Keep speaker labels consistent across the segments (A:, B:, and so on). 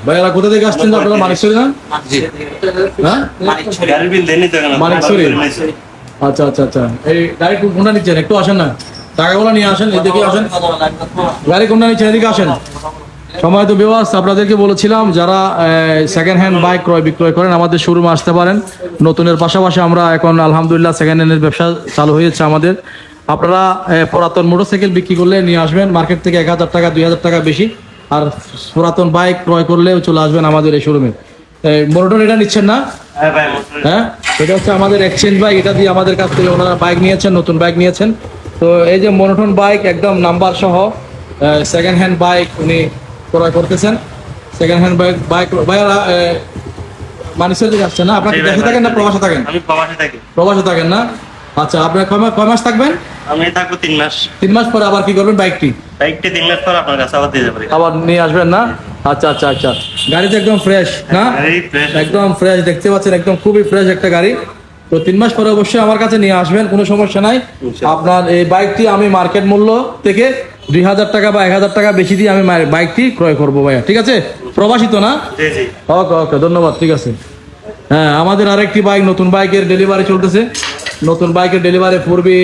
A: ভাইয়ারা কোথা থেকে আসছেন? আপনারা মানিকছড়ি না? হ্যাঁ, মানিকছড়ি। আচ্ছা আচ্ছা আচ্ছা, এই গাড়ি কোনটা নিচ্ছেন? একটু আসেন না, টাকাগুলো নিয়ে আসেন, এদিকে আসেন। গাড়ি কোনটা নিচ্ছেন? এদিকে আসেন। সময় তো ভিউয়ার্স, আপনাদেরকে বলেছিলাম যারা সেকেন্ড হ্যান্ড বাইক ক্রয় বিক্রয় করেন আমাদের শোরুমে আসতে পারেন। নতুনের পাশাপাশি আমরা এখন আলহামদুলিল্লাহ সেকেন্ড হ্যান্ডের ব্যবসা চালু হয়েছে আমাদের। আপনারা পুরাতন মোটরসাইকেল বিক্রি করলে নিয়ে আসবেন মার্কেট থেকে 1000 টাকা 2000 টাকা বেশি, আর পুরাতন বাইক ক্রয় করলেও চলে আসবেন আমাদের এই শোরুমে। মোটর এটা নিচ্ছেন না? হ্যাঁ, এটা হচ্ছে আমাদের এক্সচেঞ্জ বাইক। এটা দিয়ে আমাদের কাছ থেকে ওনারা বাইক নিয়েছেন, নতুন বাইক নিয়েছেন। তো এই যে মনোটন বাইক একদম নাম্বার সহ সেকেন্ড হ্যান্ড বাইক উনি ক্রয় করতেছেন। সেকেন্ড হ্যান্ড বাইক ভাইয়ারা মানিকছড়ি থেকে আসছেন না? আপনার দেশে থাকেন না প্রবাসে থাকেন?
B: আমি প্রবাসে থাকি।
A: প্রবাসে থাকেন না? আচ্ছা, আপনার কয় মাস থাকবেন?
B: আমি থাকবো 3 মাস।
A: 3 মাস পরে আবার কি করবেন? বাইকটি
B: 3 মাস পর আপনার কাছে আবার দিয়ে যাবো।
A: আবার নিয়ে আসবেন না? আচ্ছা আচ্ছা আচ্ছা, গাড়ি তো একদম ফ্রেশ না? একদম ফ্রেশ দেখতে পাচ্ছেন, একদম খুবই ফ্রেশ একটা গাড়ি। তো 3 মাস পরে অবশ্যই আমার কাছে নিয়ে আসবেন, কোনো সমস্যা নাই। আপনার এই বাইকটি আমি মার্কেট মূল্য থেকে 2000 টাকা বা 1000 টাকা বেশি দিয়ে আমি বাইকটি ক্রয় করবো ভাইয়া, ঠিক আছে? প্রবাসী তো না? ওকে ওকে, ধন্যবাদ, ঠিক আছে। হ্যাঁ, আমাদের আরেকটি বাইক, নতুন বাইকের ডেলিভারি চলতেছে। নতুন বাইকের ডেলিভারি পূর্বে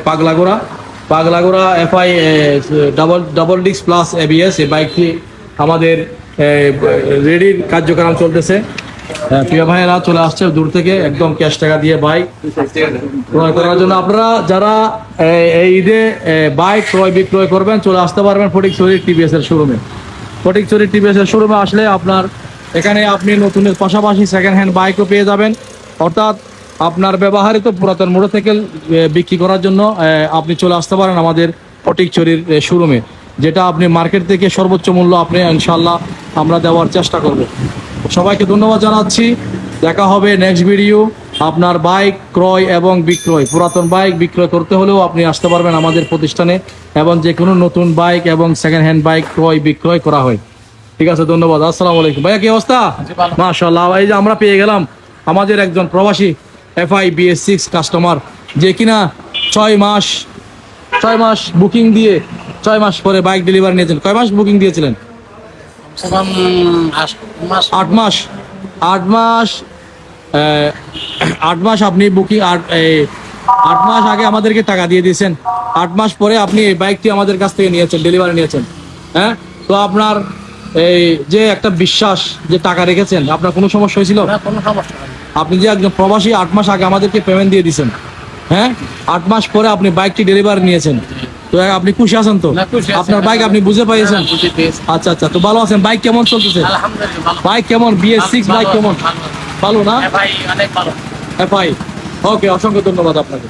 A: পাগলাগোড়া FI double disc plus ABS। এই বাইকটি আমাদের রেডির কার্যক্রম চলতেছে। প্রিয় ভাইয়েরা চলে আসছে দূর থেকে, একদম ক্যাশ টাকা দিয়ে বাইক ক্রয় করার জন্য। আপনারা যারা এই ঈদে বাইক ক্রয় বিক্রয় করবেন চলে আসতে পারবেন ফটিকছড়ি TVS এর শোরুমে। ফটিকছড়ি TVS এর শোরুমে আসলে আপনার এখানে আপনি নতুনের পাশাপাশি সেকেন্ড হ্যান্ড বাইকও পেয়ে যাবেন। অর্থাৎ আপনার ব্যবহৃত পুরাতন মোটরসাইকেল বিক্রি করার জন্য আপনি চলে আসতে পারেন আমাদের ফটিকছড়ির শোরুমে, যেটা আপনি মার্কেট থেকে সর্বোচ্চ মূল্য আপনি ইনশাল্লাহ আমরা দেওয়ার চেষ্টা করব। সবাইকে ধন্যবাদ জানাচ্ছি। দেখা হবে নেক্সট ভিডিও। আপনার বাইক ক্রয় এবং বিক্রয়, পুরাতন বাইক বিক্রয় করতে হলেও আপনি আসতে পারবেন আমাদের প্রতিষ্ঠানে, এবং যে কোনো নতুন বাইক এবং সেকেন্ড হ্যান্ড বাইক ক্রয় বিক্রয় করা হয়। ঠিক আছে, ধন্যবাদ। আসসালামু আলাইকুম। ভাইয়া কি অবস্থা? মাশাআল্লাহ। এই যে আমরা পেয়ে গেলাম আমাদের একজন প্রবাসী FI BS6 কাস্টমার, যে কিনা 6 মাস বুকিং দিয়ে 6 মাস পরে বাইক ডেলিভারি নিয়েছেন। কয় মাস বুকিং দিয়েছিলেন? 8 মাস। 8 মাস আপনি বুকিং 8 মাস আগে আমাদেরকে টাকা দিয়ে দিয়েছেন। 8 মাস পরে আপনি এই বাইকটি আমাদের কাছ থেকে নিয়েছেন, ডেলিভারি নিয়েছেন। হ্যাঁ, তো আপনার এই যে একটা বিশ্বাস যে টাকা রেখেছেন, আপনার কোনো সমস্যা হয়েছিল?
C: কোনো সমস্যা নেই।
A: আপনি যে একজন প্রবাসী 8 মাস আগে আমাদেরকে পেমেন্ট দিয়ে দিয়েছেন, হ্যাঁ, 8 মাস পরে আপনি বাইকটি ডেলিভারি নিয়েছেন। তো আপনি খুশি আছেন তো? আপনার বাইক আপনি বুঝে পাইয়েছেন? আচ্ছা আচ্ছা, তো ভালো আছেন? বাইক কেমন চলতেছে? বাইক কেমন? BS6 বাইক কেমন? ভালো না?
C: ভাই অনেক ভালো।
A: FI। ওকে, অসংখ্য ধন্যবাদ আপনাকে।